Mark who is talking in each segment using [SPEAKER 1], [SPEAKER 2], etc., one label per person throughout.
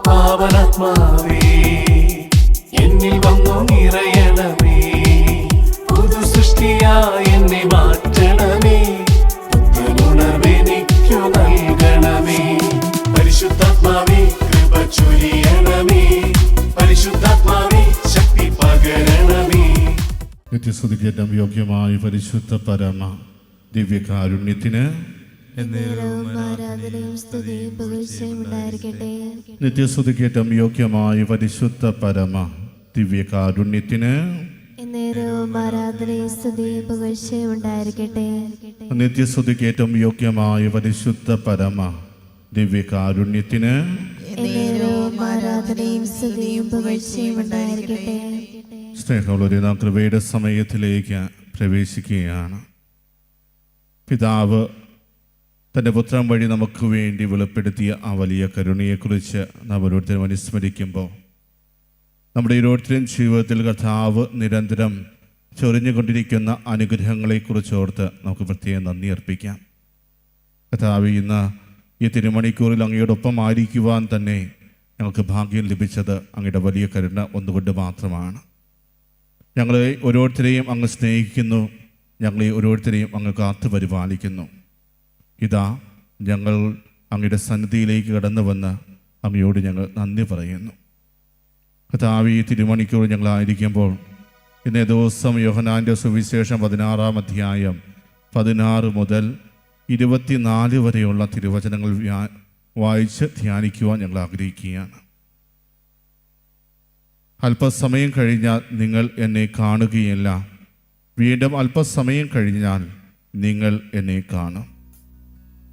[SPEAKER 1] പാവനാത്മാവേ എന്നിൽ വന്നു നിറയണമേ, പുതു സൃഷ്ടിയായി എന്നെ മാറ്റണമേ, പുത്തനുണർവെനിക്കു നൽകണമേ. പരിശുദ്ധാത്മാവേ കൃപ ചൊരിയണമേ, പരിശുദ്ധാത്മാവേ ശക്തി പകരണമേ.
[SPEAKER 2] നിത്യസ്തുതിക്കേറ്റം യോഗ്യമായ പരിശുദ്ധ പരമ ദിവ്യകാരുണ്യത്തിന് നിത്യസ്തുതിക്കേറ്റം യോഗ്യമായ പരിശുദ്ധ പരമ ദിവ്യകാരുണ്യത്തിന് നിത്യസ്തുതിക്കേറ്റം യോഗ്യമായ പരിശുദ്ധ പരമ ദിവ്യകാരുണ്യത്തിന് സ്നേഹമുള്ളവരെ, നാം കൃപയുടെ സമയത്തിലേക്ക് പ്രവേശിക്കുകയാണ്. പിതാവ് തൻ്റെ പുത്രൻ വഴി നമുക്ക് വേണ്ടി വെളിപ്പെടുത്തിയ ആ വലിയ കരുണയെക്കുറിച്ച് നാം ഓരോരുത്തരും അനുസ്മരിക്കുമ്പോൾ നമ്മുടെ ഓരോരുത്തരും ജീവിതത്തിൽ കർത്താവ് നിരന്തരം ചൊരിഞ്ഞുകൊണ്ടിരിക്കുന്ന അനുഗ്രഹങ്ങളെക്കുറിച്ച് ഓർത്ത് നമുക്ക് പ്രത്യേകം നന്ദി അർപ്പിക്കാം. കർത്താവ്, ഇന്ന് ഈ തിരുമണിക്കൂറിൽ അങ്ങയോടൊപ്പം ആയിരിക്കുവാൻ തന്നെ ഞങ്ങൾക്ക് ഭാഗ്യം ലഭിച്ചത് അങ്ങയുടെ വലിയ കരുണ ഒന്നുകൊണ്ട് മാത്രമാണ്. ഞങ്ങളെ ഓരോരുത്തരെയും അങ്ങ് സ്നേഹിക്കുന്നു, ഞങ്ങളെ ഓരോരുത്തരെയും അങ്ങ് കാത്തു പരിപാലിക്കുന്നു. ഇതാ ഞങ്ങൾ അങ്ങയുടെ സന്നിധിയിലേക്ക് കടന്നു വന്ന് അങ്ങയോട് ഞങ്ങൾ നന്ദി പറയുന്നു. കർത്താവേ, ഈ തിരുമണിക്കൂർ ഞങ്ങളായിരിക്കുമ്പോൾ ഇന്നേ ദിവസം യോഹന്നാൻ്റെ സുവിശേഷം 16-ാം അധ്യായം 16 മുതൽ 24 വരെയുള്ള തിരുവചനങ്ങൾ വായിച്ച് ധ്യാനിക്കുവാൻ ഞങ്ങൾ ആഗ്രഹിക്കുകയാണ്. അല്പസമയം കഴിഞ്ഞാൽ നിങ്ങൾ എന്നെ കാണുകയില്ല, വീണ്ടും അല്പസമയം കഴിഞ്ഞാൽ നിങ്ങൾ എന്നെ കാണും.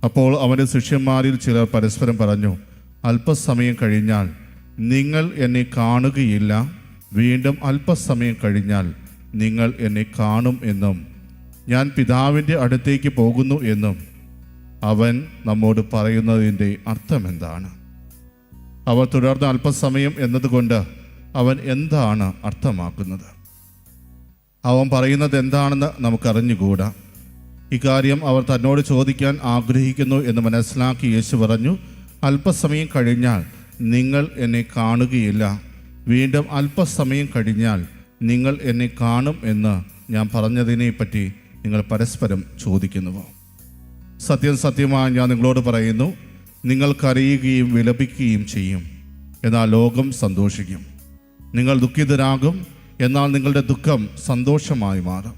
[SPEAKER 2] അപ്പോൾ അവൻ്റെ ശിഷ്യന്മാരിൽ ചിലർ പരസ്പരം പറഞ്ഞു, അല്പസമയം കഴിഞ്ഞാൽ നിങ്ങൾ എന്നെ കാണുകയില്ല, വീണ്ടും അല്പസമയം കഴിഞ്ഞാൽ നിങ്ങൾ എന്നെ കാണും എന്നും ഞാൻ പിതാവിൻ്റെ അടുത്തേക്ക് പോകുന്നു എന്നും അവൻ നമ്മോട് പറയുന്നതിൻ്റെ അർത്ഥമെന്താണ്? അവർ തുടർന്ന് അല്പസമയം എന്നതുകൊണ്ട് അവൻ എന്താണ് അർത്ഥമാക്കുന്നത്? അവൻ പറയുന്നത് എന്താണെന്ന് നമുക്കറിഞ്ഞുകൂടാ. ഇക്കാര്യം അവർ തന്നോട് ചോദിക്കാൻ ആഗ്രഹിക്കുന്നു എന്ന് മനസ്സിലാക്കി യേശു പറഞ്ഞു, അല്പസമയം കഴിഞ്ഞാൽ നിങ്ങൾ എന്നെ കാണുകയില്ല, വീണ്ടും അല്പസമയം കഴിഞ്ഞാൽ നിങ്ങൾ എന്നെ കാണും എന്ന് ഞാൻ പറഞ്ഞതിനെപ്പറ്റി നിങ്ങൾ പരസ്പരം ചോദിക്കുന്നുവോ? സത്യം സത്യമായി ഞാൻ നിങ്ങളോട് പറയുന്നു, നിങ്ങൾ കരയുകയും വിലപിക്കുകയും ചെയ്യും, എന്നാൽ ലോകം സന്തോഷിക്കും. നിങ്ങൾ ദുഃഖിതരാകും, എന്നാൽ നിങ്ങളുടെ ദുഃഖം സന്തോഷമായി മാറും.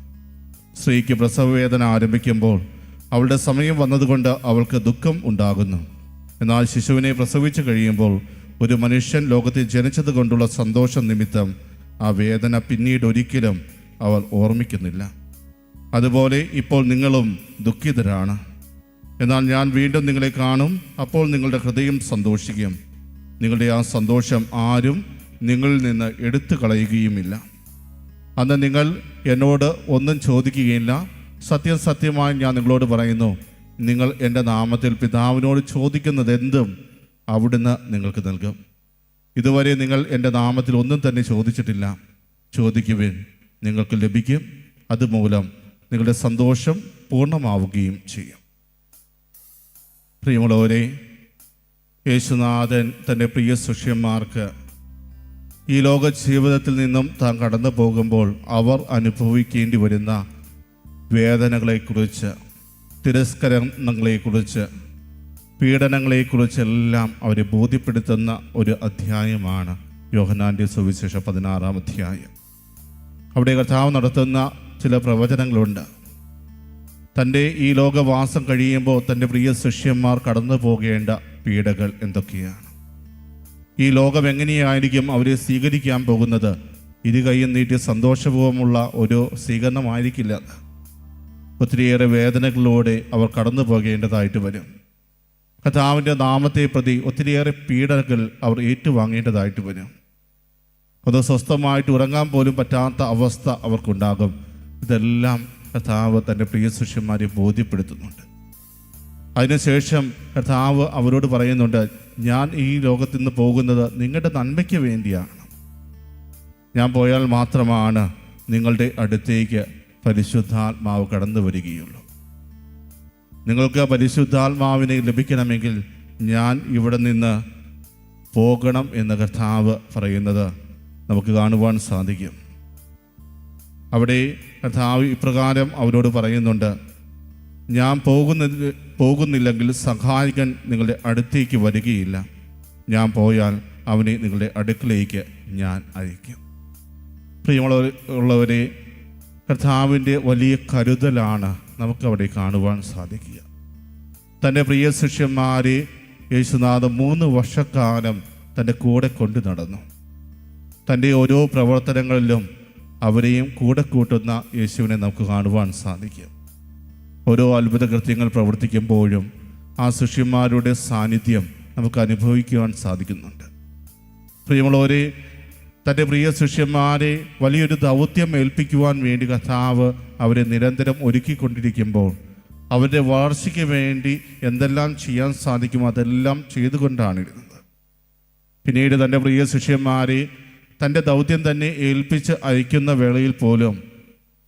[SPEAKER 2] സ്ത്രീക്ക് പ്രസവവേദന ആരംഭിക്കുമ്പോൾ അവളുടെ സമയം വന്നതുകൊണ്ട് അവൾക്ക് ദുഃഖം ഉണ്ടാകുന്നു. എന്നാൽ ശിശുവിനെ പ്രസവിച്ചു കഴിയുമ്പോൾ ഒരു മനുഷ്യൻ ലോകത്തിൽ ജനിച്ചത് കൊണ്ടുള്ള സന്തോഷം നിമിത്തം ആ വേദന പിന്നീട് ഒരിക്കലും അവൾ ഓർമ്മിക്കുന്നില്ല. അതുപോലെ ഇപ്പോൾ നിങ്ങളും ദുഃഖിതരാണ്, എന്നാൽ ഞാൻ വീണ്ടും നിങ്ങളെ കാണും, അപ്പോൾ നിങ്ങളുടെ ഹൃദയം സന്തോഷിക്കും. നിങ്ങളുടെ ആ സന്തോഷം ആരും നിങ്ങളിൽ നിന്ന് എടുത്തു കളയുകയുമില്ല. അന്ന് നിങ്ങൾ എന്നോട് ഒന്നും ചോദിക്കുകയില്ല. സത്യം സത്യമായി ഞാൻ നിങ്ങളോട് പറയുന്നു, നിങ്ങൾ എൻ്റെ നാമത്തിൽ പിതാവിനോട് ചോദിക്കുന്നത് എന്തും അവിടുന്ന് നിങ്ങൾക്ക് നൽകും. ഇതുവരെ നിങ്ങൾ എൻ്റെ നാമത്തിൽ ഒന്നും തന്നെ ചോദിച്ചിട്ടില്ല. ചോദിക്കുവിൻ, നിങ്ങൾക്ക് ലഭിക്കും. അതുമൂലം നിങ്ങളുടെ സന്തോഷം പൂർണ്ണമാവുകയും ചെയ്യും. പ്രിയമുള്ളവരെ, യേശുനാഥൻ തൻ്റെ പ്രിയ ശിഷ്യന്മാർക്ക് ഈ ലോക ജീവിതത്തിൽ നിന്നും താൻ കടന്നു പോകുമ്പോൾ അവർ അനുഭവിക്കേണ്ടി വരുന്ന വേദനകളെക്കുറിച്ച്, തിരസ്കരണങ്ങളെക്കുറിച്ച്, പീഡനങ്ങളെക്കുറിച്ചെല്ലാം അവരെ ബോധ്യപ്പെടുത്തുന്ന ഒരു അധ്യായമാണ് യോഹന്നാൻ്റെ സുവിശേഷം 16-ാം അധ്യായം. അവിടെ കർത്താവ് നടത്തുന്ന ചില പ്രവചനങ്ങളുണ്ട്. തൻ്റെ ഈ ലോകവാസം കഴിയുമ്പോൾ തൻ്റെ പ്രിയ ശിഷ്യന്മാർ കടന്നു പോകേണ്ട പീഡകൾ എന്തൊക്കെയാണ്? ഈ ലോകം എങ്ങനെയായിരിക്കും അവരെ സ്വീകരിക്കാൻ പോകുന്നത്? ഇരുകൈയും നീട്ടി സന്തോഷപൂർവ്വമുള്ള ഒരു സ്വീകരണമായിരിക്കില്ല. ഒത്തിരിയേറെ വേദനകളിലൂടെ അവർ കടന്നു പോകേണ്ടതായിട്ട് വരും. കർത്താവിൻ്റെ നാമത്തെ പ്രതി ഒത്തിരിയേറെ പീഡനങ്ങൾ അവർ ഏറ്റുവാങ്ങേണ്ടതായിട്ട് വരും. അത് സ്വസ്ഥമായിട്ട് ഉറങ്ങാൻ പോലും പറ്റാത്ത അവസ്ഥ അവർക്കുണ്ടാകും. ഇതെല്ലാം കർത്താവ് തൻ്റെ പ്രിയ ശിഷ്യന്മാരെ ബോധ്യപ്പെടുത്തുന്നുണ്ട്. അതിനുശേഷം കർത്താവ് അവരോട് പറയുന്നുണ്ട്, ഞാൻ ഈ ലോകത്തിൽ നിന്ന് പോകുന്നത് നിങ്ങളുടെ നന്മയ്ക്ക് വേണ്ടിയാണ്. ഞാൻ പോയാൽ മാത്രമാണ് നിങ്ങളുടെ അടുത്തേക്ക് പരിശുദ്ധാത്മാവ് കടന്നു വരികയുള്ളൂ. നിങ്ങൾക്ക് പരിശുദ്ധാത്മാവിനെ ലഭിക്കണമെങ്കിൽ ഞാൻ ഇവിടെ നിന്ന് പോകണം എന്ന് കർത്താവ് പറയുന്നത് നമുക്ക് കാണുവാൻ സാധിക്കും. അവിടെ കർത്താവ് ഇപ്രകാരം അവരോട് പറയുന്നുണ്ട്, ഞാൻ പോകുന്നില്ലെങ്കിൽ സഹായകൻ നിങ്ങളുടെ അടുത്തേക്ക് വരികയില്ല. ഞാൻ പോയാൽ അവനെ നിങ്ങളുടെ അടുക്കിലേക്ക് ഞാൻ അയക്കും. പ്രിയമുള്ളവരെ, കർത്താവിൻ്റെ വലിയ കരുതലാണ് നമുക്കവിടെ കാണുവാൻ സാധിക്കുക. തൻ്റെ പ്രിയ ശിഷ്യന്മാരെ യേശുനാഥൻ 3 വർഷക്കാലം തൻ്റെ കൂടെ കൊണ്ടു നടന്നു. തൻ്റെ ഓരോ പ്രവർത്തനങ്ങളിലും അവരെയും കൂടെ കൂട്ടുന്ന യേശുവിനെ നമുക്ക് കാണുവാൻ സാധിക്കും. ഓരോ അത്ഭുത കൃത്യങ്ങൾ പ്രവർത്തിക്കുമ്പോഴും ആ ശിഷ്യന്മാരുടെ സാന്നിധ്യം നമുക്ക് അനുഭവിക്കുവാൻ സാധിക്കുന്നുണ്ട്. പ്രിയമുള്ളവരെ, തൻ്റെ പ്രിയ ശിഷ്യന്മാരെ വലിയൊരു ദൗത്യം ഏൽപ്പിക്കുവാൻ വേണ്ടി കർത്താവ് അവരെ നിരന്തരം ഒരുക്കിക്കൊണ്ടിരിക്കുമ്പോൾ അവരുടെ വളർച്ചയ്ക്ക് വേണ്ടി എന്തെല്ലാം ചെയ്യാൻ സാധിക്കുമോ അതെല്ലാം ചെയ്തുകൊണ്ടാണിരുന്നത്. പിന്നീട് തൻ്റെ പ്രിയ ശിഷ്യന്മാരെ തൻ്റെ ദൗത്യം തന്നെ ഏൽപ്പിച്ച് അയക്കുന്ന വേളയിൽ പോലും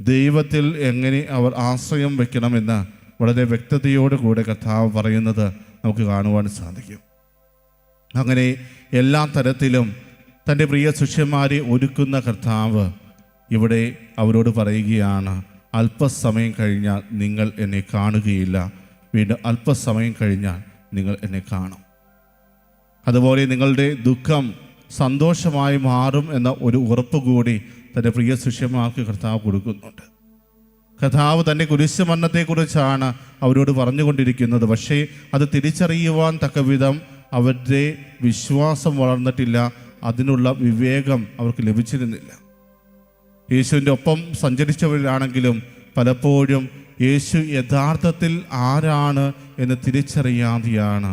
[SPEAKER 2] ദൈവത്തിൽ എങ്ങനെ അവർ ആശ്രയം വയ്ക്കണമെന്ന് വളരെ വ്യക്തതയോടുകൂടെ കർത്താവ് പറയുന്നത് നമുക്ക് കാണുവാൻ സാധിക്കും. അങ്ങനെ എല്ലാ തരത്തിലും തൻ്റെ പ്രിയ ശിഷ്യന്മാരെ ഒരുക്കുന്ന കർത്താവ് ഇവിടെ അവരോട് പറയുകയാണ്, അല്പസമയം കഴിഞ്ഞാൽ നിങ്ങൾ എന്നെ കാണുകയില്ല, വീണ്ടും അല്പസമയം കഴിഞ്ഞാൽ നിങ്ങൾ എന്നെ കാണും. അതുപോലെ നിങ്ങളുടെ ദുഃഖം സന്തോഷമായി മാറും എന്ന ഒരു ഉറപ്പ് കൂടി തൻ്റെ പ്രിയ ശിഷ്യന്മാർക്ക് കർത്താവ് കൊടുക്കുന്നുണ്ട്. കർത്താവ് തൻ്റെ കുരിശുമരണത്തെക്കുറിച്ചാണ് അവരോട് പറഞ്ഞുകൊണ്ടിരിക്കുന്നത്. പക്ഷേ അത് തിരിച്ചറിയുവാൻ തക്കവിധം അവരുടെ വിശ്വാസം വളർന്നിട്ടില്ല, അതിനുള്ള വിവേകം അവർക്ക് ലഭിച്ചിരുന്നില്ല. യേശുവിൻ്റെ ഒപ്പം സഞ്ചരിച്ചവരാണെങ്കിലും പലപ്പോഴും യേശു യഥാർത്ഥത്തിൽ ആരാണ് എന്ന് തിരിച്ചറിയാതെയാണ്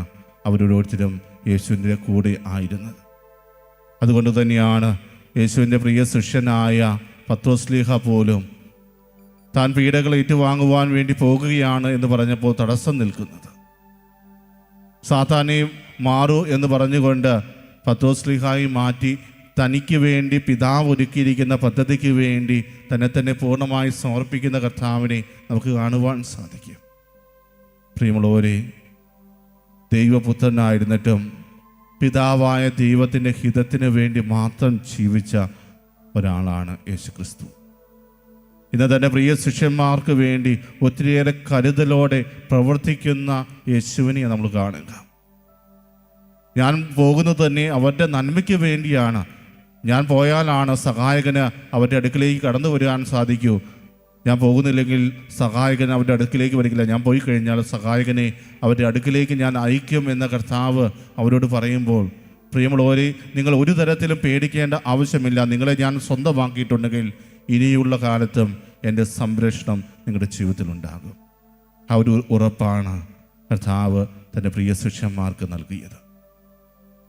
[SPEAKER 2] അവരോരോരുത്തരും യേശുവിൻ്റെ കൂടെ ആയിരുന്നത്. അതുകൊണ്ട് തന്നെയാണ് യേശുവിൻ്റെ പ്രിയ ശിഷ്യനായ പത്രോസ്ലീഹ പോലും താൻ പീഡകൾ ഏറ്റുവാങ്ങുവാൻ വേണ്ടി പോകുകയാണ് എന്ന് പറഞ്ഞപ്പോൾ തടസ്സം നിൽക്കുന്നത്. സാത്താനെ മാറൂ എന്ന് പറഞ്ഞുകൊണ്ട് പത്രോസ്ലീഹായി മാറ്റി തനിക്ക് വേണ്ടി പിതാവ് ഒരുക്കിയിരിക്കുന്ന പദ്ധതിക്ക് വേണ്ടി തന്നെ പൂർണ്ണമായി സമർപ്പിക്കുന്ന കർത്താവിനെ നമുക്ക് കാണുവാൻ സാധിക്കും. പ്രിയമുള്ളവരെ, ദൈവപുത്രനായിരുന്നിട്ടും പിതാവായ ദൈവത്തിൻ്റെ ഹിതത്തിന് വേണ്ടി മാത്രം ജീവിച്ച ഒരാളാണ് യേശുക്രിസ്തു. ഇന്ന് തൻ്റെ പ്രിയ ശിഷ്യന്മാർക്ക് വേണ്ടി ഒത്തിരിയേറെ കരുതലോടെ പ്രവർത്തിക്കുന്ന യേശുവിനെ നമ്മൾ കാണുക. ഞാൻ പോകുന്നത് തന്നെ അവരുടെ നന്മയ്ക്ക് വേണ്ടിയാണ്. ഞാൻ പോയാലാണ് സഹായകന് അവരുടെ അടുക്കിലേക്ക് കടന്നു വരാൻ സാധിക്കൂ. ഞാൻ പോകുന്നില്ലെങ്കിൽ സഹായകൻ അവരുടെ അടുക്കിലേക്ക് വരികില്ല. ഞാൻ പോയി കഴിഞ്ഞാൽ സഹായകനെ അവരുടെ അടുക്കിലേക്ക് ഞാൻ അയക്കും എന്ന കർത്താവ് അവരോട് പറയുമ്പോൾ, പ്രിയമുള്ളവരെ, നിങ്ങൾ ഒരു തരത്തിലും പേടിക്കേണ്ട ആവശ്യമില്ല. നിങ്ങളെ ഞാൻ സ്വന്തമാക്കിയിട്ടുണ്ടെങ്കിൽ ഇനിയുള്ള കാലത്തും എൻ്റെ സംരക്ഷണം നിങ്ങളുടെ ജീവിതത്തിലുണ്ടാകും. ആ ഒരു ഉറപ്പാണ് കർത്താവ് തൻ്റെ പ്രിയ ശിഷ്യന്മാർക്ക് നൽകിയത്.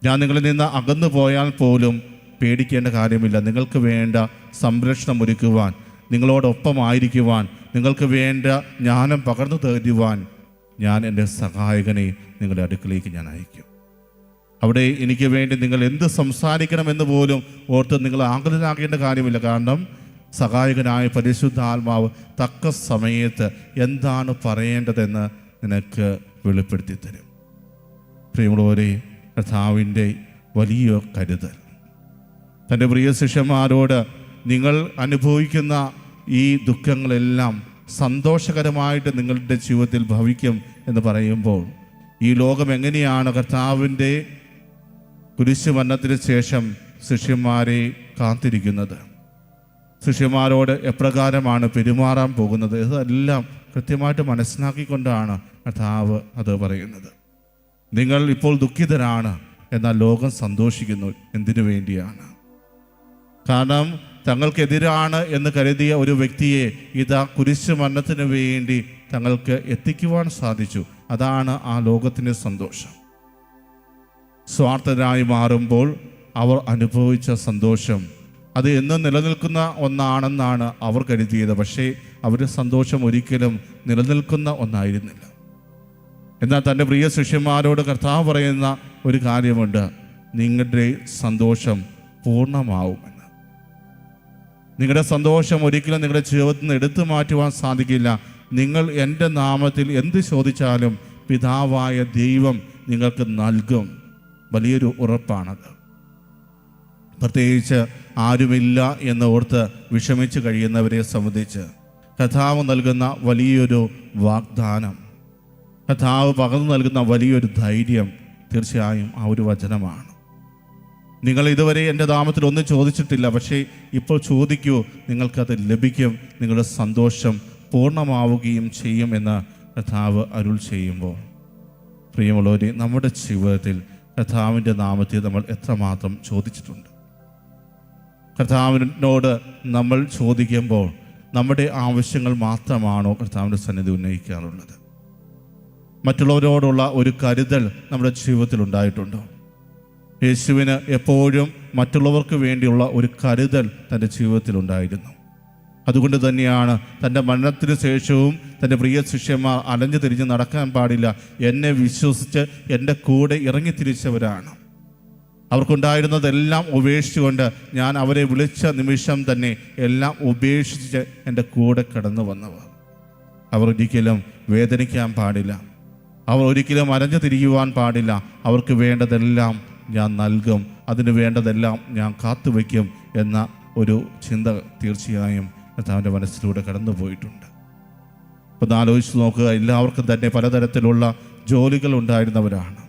[SPEAKER 2] ഞാൻ നിങ്ങളിൽ നിന്ന് അകന്നു പോയാൽ പോലും പേടിക്കേണ്ട കാര്യമില്ല. നിങ്ങൾക്ക് വേണ്ട സംരക്ഷണം ഒരുക്കുവാൻ, നിങ്ങളോടൊപ്പമായിരിക്കുവാൻ, നിങ്ങൾക്ക് വേണ്ട ജ്ഞാനം പകർന്നു തരുവാൻ ഞാൻ എൻ്റെ സഹായകനെ നിങ്ങളുടെ അടുക്കിലേക്ക് ഞാൻ അയക്കും. അവിടെ എനിക്ക് വേണ്ടി നിങ്ങൾ എന്ത് സംസാരിക്കണമെന്ന് പോലും ഓർത്ത് നിങ്ങൾ ആകുലനാകേണ്ട കാര്യമില്ല. കാരണം സഹായകനായ പരിശുദ്ധാത്മാവ് തക്ക സമയത്ത് എന്താണ് പറയേണ്ടതെന്ന് നിനക്ക് വെളിപ്പെടുത്തി തരും. പ്രിയമുള്ളവരെ, കർത്താവിൻ്റെ വലിയ കരുതൽ തൻ്റെ പ്രിയ ശിഷ്യന്മാരോട് നിങ്ങൾ അനുഭവിക്കുന്ന ഈ ദുഃഖങ്ങളെല്ലാം സന്തോഷകരമായിട്ട് നിങ്ങളുടെ ജീവിതത്തിൽ ഭവിക്കും എന്ന് പറയുമ്പോൾ, ഈ ലോകം എങ്ങനെയാണ് കർത്താവിൻ്റെ കുരിശുമരണത്തിന് ശേഷം ശിഷ്യന്മാരെ കാത്തിരിക്കുന്നത്, ശിഷ്യന്മാരോട് എപ്രകാരമാണ് പെരുമാറാൻ പോകുന്നത്, ഇതെല്ലാം കൃത്യമായിട്ട് മനസ്സിലാക്കിക്കൊണ്ടാണ് കർത്താവ് അത് പറയുന്നത്. നിങ്ങൾ ഇപ്പോൾ ദുഃഖിതരാണ്, എന്നാൽ ലോകം സന്തോഷിക്കുന്നു. എന്തിനു വേണ്ടിയാണ്? കാരണം തങ്ങൾക്കെതിരാണ് എന്ന് കരുതിയ ഒരു വ്യക്തിയെ ഇതാ കുരിശുമരണത്തിന് വേണ്ടി തങ്ങൾക്ക് എത്തിക്കുവാൻ സാധിച്ചു. അതാണ് ആ ലോകത്തിൻ്റെ സന്തോഷം. സ്വാർത്ഥരായി മാറുമ്പോൾ അവർ അനുഭവിച്ച സന്തോഷം അത് എന്നും നിലനിൽക്കുന്ന ഒന്നാണെന്നാണ് അവർ കരുതിയത്. പക്ഷേ അവരുടെ സന്തോഷം ഒരിക്കലും നിലനിൽക്കുന്ന ഒന്നായിരുന്നില്ല. എന്നാൽ തൻ്റെ പ്രിയ ശിഷ്യന്മാരോട് കർത്താവ് പറയുന്ന ഒരു കാര്യമുണ്ട്, നിങ്ങളുടെ സന്തോഷം പൂർണ്ണമാവുമെന്ന്. നിങ്ങളുടെ സന്തോഷം ഒരിക്കലും നിങ്ങളുടെ ജീവിതത്തിൽ നിന്ന് എടുത്തു മാറ്റുവാൻ സാധിക്കില്ല. നിങ്ങൾ എൻ്റെ നാമത്തിൽ എന്ത് ചോദിച്ചാലും പിതാവായ ദൈവം നിങ്ങൾക്ക് നൽകും. വലിയൊരു ഉറപ്പാണത്. പ്രത്യേകിച്ച് ആരുമില്ല എന്ന് ഓർത്ത് വിഷമിച്ച് കഴിയുന്നവരെ സംബന്ധിച്ച് കർത്താവ് നൽകുന്ന വലിയൊരു വാഗ്ദാനം, കർത്താവ് പകർന്നു നൽകുന്ന വലിയൊരു ധൈര്യം തീർച്ചയായും ആ ഒരു വചനമാണ്. നിങ്ങൾ ഇതുവരെ എൻ്റെ നാമത്തിൽ ഒന്നും ചോദിച്ചിട്ടില്ല, പക്ഷേ ഇപ്പോൾ ചോദിക്കൂ, നിങ്ങൾക്കത് ലഭിക്കും, നിങ്ങളുടെ സന്തോഷം പൂർണ്ണമാവുകയും ചെയ്യുമെന്ന് കർത്താവ് അരുൾ ചെയ്യുമ്പോൾ, പ്രിയമുള്ളവരെ, നമ്മുടെ ജീവിതത്തിൽ കർത്താവിൻ്റെ നാമത്തിൽ നമ്മൾ എത്രമാത്രം ചോദിച്ചിട്ടുണ്ട്? കർത്താവിനോട് നമ്മൾ ചോദിക്കുമ്പോൾ നമ്മുടെ ആവശ്യങ്ങൾ മാത്രമാണോ കർത്താവിൻ്റെ സന്നിധി ഉന്നയിക്കാറുള്ളത്? മറ്റുള്ളവരോടുള്ള ഒരു കരുതൽ നമ്മുടെ ജീവിതത്തിൽ ഉണ്ടായിട്ടുണ്ടോ? യേശുവിന് എപ്പോഴും മറ്റുള്ളവർക്ക് വേണ്ടിയുള്ള ഒരു കരുതൽ തൻ്റെ ജീവിതത്തിൽ ഉണ്ടായിരുന്നു. അതുകൊണ്ട് തന്നെയാണ് തൻ്റെ മരണത്തിന് ശേഷവും തൻ്റെ പ്രിയ ശിഷ്യന്മാർ അലഞ്ഞു തിരിഞ്ഞ് നടക്കാൻ പാടില്ല, എന്നെ വിശ്വസിച്ച് എൻ്റെ കൂടെ ഇറങ്ങിത്തിരിച്ചവരാണ്. അവർക്കുണ്ടായിരുന്നതെല്ലാം ഉപേക്ഷിച്ചുകൊണ്ട് ഞാൻ അവരെ വിളിച്ച നിമിഷം തന്നെ എല്ലാം ഉപേക്ഷിച്ച് എൻ്റെ കൂടെ കടന്നു വന്നവർ. അവർ ഒരിക്കലും വേദനിക്കാൻ പാടില്ല, അവർ ഒരിക്കലും അലഞ്ഞു തിരിയുവാൻ പാടില്ല. അവർക്ക് വേണ്ടതെല്ലാം ഞാൻ നൽകും, അതിന് വേണ്ടതെല്ലാം ഞാൻ കാത്തുവയ്ക്കും എന്ന ഒരു ചിന്ത തീർച്ചയായും കർത്താവിൻ്റെ മനസ്സിലൂടെ കടന്നു പോയിട്ടുണ്ട്. അപ്പോൾ ഒന്ന് ആലോചിച്ച് നോക്കുക, എല്ലാവർക്കും തന്നെ പലതരത്തിലുള്ള ജോലികൾ ഉണ്ടായിരുന്നവരാണ്.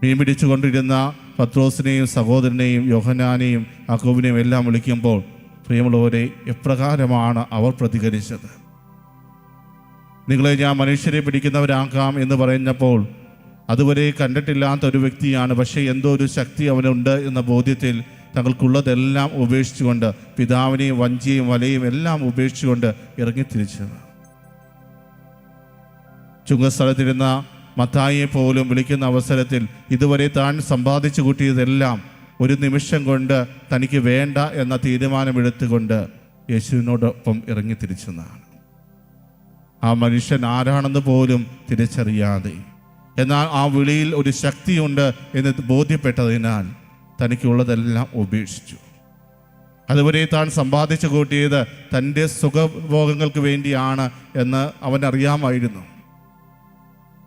[SPEAKER 2] മീൻ പിടിച്ചുകൊണ്ടിരുന്ന പത്രോസിനെയും സഹോദരനെയും യോഹന്നാനെയും യാക്കോബിനെയും എല്ലാം വിളിക്കുമ്പോൾ പ്രിയമുള്ളവരെ, എപ്രകാരമാണ് അവർ പ്രതികരിച്ചത്? നിങ്ങളെ ഞാൻ മനുഷ്യരെ പിടിക്കുന്നവരാക്കാം എന്ന് പറഞ്ഞപ്പോൾ അതുവരെ കണ്ടിട്ടില്ലാത്ത ഒരു വ്യക്തിയാണ്, പക്ഷേ എന്തോ ഒരു ശക്തി അവനുണ്ട് എന്ന ബോധ്യത്തിൽ തങ്ങൾക്കുള്ളതെല്ലാം ഉപേക്ഷിച്ചുകൊണ്ട്, പിതാവിനെയും വഞ്ചിയും വലയും എല്ലാം ഉപേക്ഷിച്ചുകൊണ്ട് ഇറങ്ങിത്തിരിച്ചത്. ചുങ്കസ്ഥലത്തിരുന്ന മത്തായിയെ പോലും വിളിക്കുന്ന അവസരത്തിൽ ഇതുവരെ താൻ സമ്പാദിച്ചു കൂട്ടിയതെല്ലാം ഒരു നിമിഷം കൊണ്ട് തനിക്ക് വേണ്ട എന്ന തീരുമാനമെടുത്തുകൊണ്ട് യേശുവിനോടൊപ്പം ഇറങ്ങിത്തിരിച്ചെന്നാണ്. ആ മനുഷ്യൻ ആരാണെന്ന് പോലും തിരിച്ചറിയാതെ, എന്നാൽ ആ വിളിയിൽ ഒരു ശക്തിയുണ്ട് എന്ന് ബോധ്യപ്പെട്ടതിനാൽ തനിക്കുള്ളതെല്ലാം ഉപേക്ഷിച്ചു. അതുവരെ താൻ സമ്പാദിച്ചു കൂട്ടിയത് തൻ്റെ സുഖഭോഗങ്ങൾക്ക് വേണ്ടിയാണ് എന്ന് അവനറിയാമായിരുന്നു.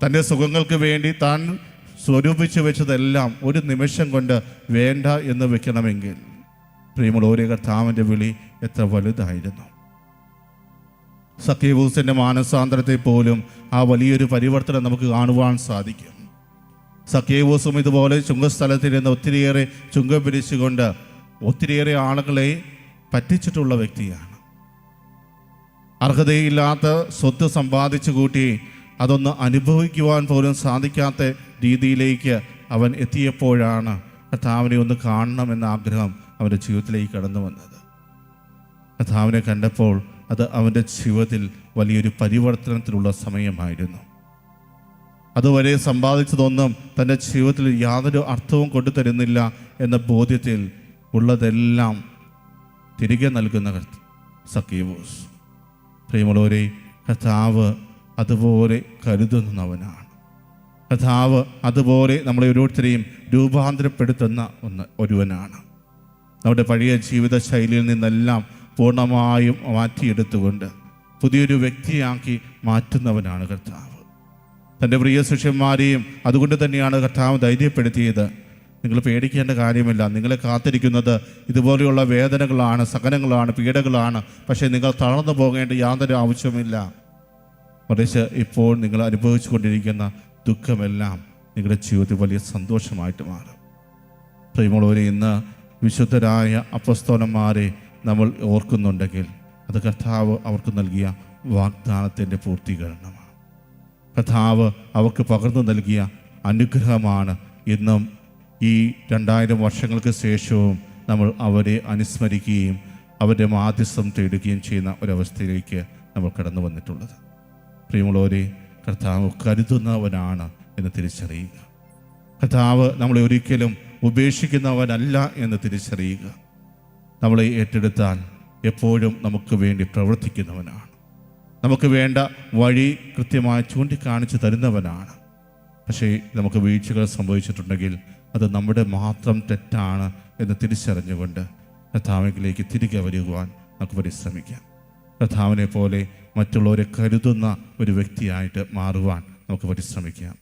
[SPEAKER 2] തൻ്റെ സുഖങ്ങൾക്ക് വേണ്ടി താൻ സ്വരൂപിച്ചു വെച്ചതെല്ലാം ഒരു നിമിഷം കൊണ്ട് വേണ്ട എന്ന് വെക്കണമെങ്കിൽ പ്രിയമുള്ളവരെ, കർത്താവിൻ്റെ വിളി എത്ര വലുതായിരുന്നു! സക്കേവൂസിൻ്റെ മാനസാന്തരത്തെ പോലും ആ വലിയൊരു പരിവർത്തനം നമുക്ക് കാണുവാൻ സാധിക്കും. സക്കേവൂസും ഇതുപോലെ ചുങ്കസ്ഥലത്തിരുന്ന് ഒത്തിരിയേറെ ചുങ്കം പിരിച്ചുകൊണ്ട് ഒത്തിരിയേറെ ആളുകളെ പറ്റിച്ചിട്ടുള്ള വ്യക്തിയാണ്. അർഹതയില്ലാത്ത സ്വത്ത് സമ്പാദിച്ചു കൂട്ടി അതൊന്ന് അനുഭവിക്കുവാൻ പോലും സാധിക്കാത്ത രീതിയിലേക്ക് അവൻ എത്തിയപ്പോഴാണ് കർത്താവിനെ ഒന്ന് കാണണമെന്ന ആഗ്രഹം അവൻ്റെ ജീവിതത്തിലേക്ക് കടന്നു വന്നത്. കർത്താവിനെ കണ്ടപ്പോൾ അത് അവൻ്റെ ജീവിതത്തിൽ വലിയൊരു പരിവർത്തനത്തിലുള്ള സമയമായിരുന്നു. അതുവരെ സമ്പാദിച്ചതൊന്നും തൻ്റെ ജീവിതത്തിൽ യാതൊരു അർത്ഥവും കൊണ്ടുതരുന്നില്ല എന്ന ബോധ്യത്തിൽ ഉള്ളതെല്ലാം തിരികെ നൽകുന്ന സക്കേവൂസ്. പ്രിയമുള്ളവരെ, കർത്താവ് അതുപോലെ കരുതുന്നവനാണ്. കർത്താവ് അതുപോലെ നമ്മളെ ഓരോരുത്തരെയും രൂപാന്തരപ്പെടുത്തുന്ന ഒരുവനാണ്. നമ്മുടെ പഴയ ജീവിത ശൈലിയിൽ നിന്നെല്ലാം പൂർണ്ണമായും മാറ്റിയെടുത്തുകൊണ്ട് പുതിയൊരു വ്യക്തിയാക്കി മാറ്റുന്നവനാണ് കർത്താവ്. തൻ്റെ പ്രിയ ശിഷ്യന്മാരെയും അതുകൊണ്ട് തന്നെയാണ് കർത്താവ് ധൈര്യപ്പെടുത്തിയത്. നിങ്ങൾ പേടിക്കേണ്ട കാര്യമില്ല, നിങ്ങളെ കാത്തിരിക്കുന്നത് ഇതുപോലെയുള്ള വേദനകളാണ്, സഹനങ്ങളാണ്, പീഡകളാണ്. പക്ഷേ നിങ്ങൾ തളർന്നു പോകേണ്ട യാതൊരു ആവശ്യമില്ല. മറിച്ച് ഇപ്പോൾ നിങ്ങൾ അനുഭവിച്ചു കൊണ്ടിരിക്കുന്ന ദുഃഖമെല്ലാം നിങ്ങളുടെ ജീവിതത്തിൽ വലിയ സന്തോഷമായിട്ട് മാറും. പ്രിയമുള്ളവരെ, ഇന്ന് വിശുദ്ധരായ അപ്പസ്തോലന്മാരെ നമ്മൾ ഓർക്കുന്നുണ്ടെങ്കിൽ അത് കർത്താവ് അവർക്ക് നൽകിയ വാഗ്ദാനത്തിൻ്റെ പൂർത്തീകരണമാണ്. കർത്താവ് അവർക്ക് പകർന്നു നൽകിയ അനുഗ്രഹമാണ്. ഇന്നും ഈ 2000 വർഷങ്ങൾക്ക് ശേഷവും നമ്മൾ അവരെ അനുസ്മരിക്കുകയും അവരുടെ മാധ്യസ്ഥം തേടുകയും ചെയ്യുന്ന ഒരവസ്ഥയിലേക്ക് നമ്മൾ കടന്നു വന്നിട്ടുള്ളത്. പ്രിയമുള്ളവരെ, കർത്താവ് കരുതുന്നവനാണ് എന്ന് തിരിച്ചറിയുക. കർത്താവ് നമ്മളെ ഒരിക്കലും ഉപേക്ഷിക്കുന്നവനല്ല എന്ന് തിരിച്ചറിയുക. നമ്മളെ ഏറ്റെടുത്താൽ എപ്പോഴും നമുക്ക് വേണ്ടി പ്രവർത്തിക്കുന്നവനാണ്. നമുക്ക് വേണ്ട വഴി കൃത്യമായി ചൂണ്ടിക്കാണിച്ച് തരുന്നവനാണ്. പക്ഷേ നമുക്ക് വീഴ്ചകൾ സംഭവിച്ചിട്ടുണ്ടെങ്കിൽ അത് നമ്മുടെ മാത്രം തെറ്റാണ് എന്ന് തിരിച്ചറിഞ്ഞുകൊണ്ട് കർത്താവിലേക്ക് തിരികെ വരുവാൻ നമുക്ക് പരിശ്രമിക്കാം. കർത്താവിനെ പോലെ മറ്റുള്ളവരെ കരുതുന്ന ഒരു വ്യക്തിയായിട്ട് മാറുവാൻ നമുക്ക് പരിശ്രമിക്കാം.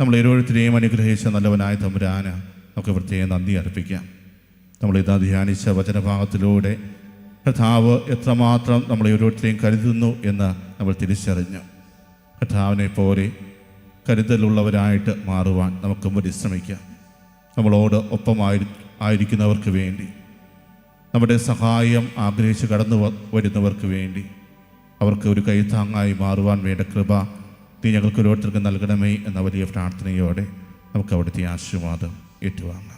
[SPEAKER 2] നമ്മൾ ഓരോരുത്തരെയും അനുഗ്രഹിച്ച നല്ലവനായ തമ്പുരാന് നമുക്ക് പ്രത്യേകം നന്ദി അർപ്പിക്കാം. നമ്മളിതാ ധ്യാനിച്ച വചനഭാഗത്തിലൂടെ കർത്താവ് എത്രമാത്രം നമ്മളെ ഓരോരുത്തരെയും കരുതുന്നു എന്ന് നമ്മൾ തിരിച്ചറിഞ്ഞു. കർത്താവിനെ പോലെ കരുതലുള്ളവരായിട്ട് മാറുവാൻ നമുക്ക് പരിശ്രമിക്കാം. നമ്മളോട് ഒപ്പമായിരിക്കുന്നവർക്ക് വേണ്ടി, നമ്മുടെ സഹായം ആഗ്രഹിച്ച് കടന്നു വരുന്നവർക്ക് വേണ്ടി, അവർക്ക് ഒരു കൈത്താങ്ങായി മാറുവാൻ വേണ്ട കൃപ നീ ഞങ്ങൾക്ക് ഓരോരുത്തർക്കും നൽകണമേ എന്ന വലിയ പ്രാർത്ഥനയോടെ നമുക്ക് അവിടുത്തെ ആശീർവാദം ഏറ്റുവാങ്ങാം.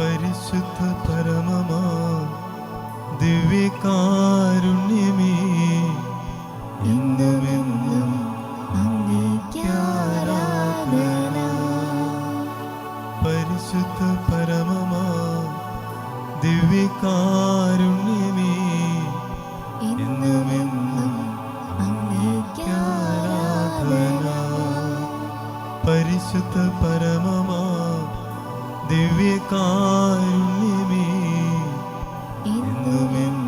[SPEAKER 3] പരിശുദ്ധ പരമമാ ദിവ്യകാരുണ്യമേ, എന്നുമെന്നും അങ്ങേയ്ക്കാരാധന. പരിശുദ്ധ പരമമാ ദിവ്യകാരുണ്യമേ, എന്നുമെന്നും അങ്ങേയ്ക്കാരാധന. പരിശുദ്ധ പരമമാ ദിവ്യകാരുണ്യമേ, എന്നുമെന്നും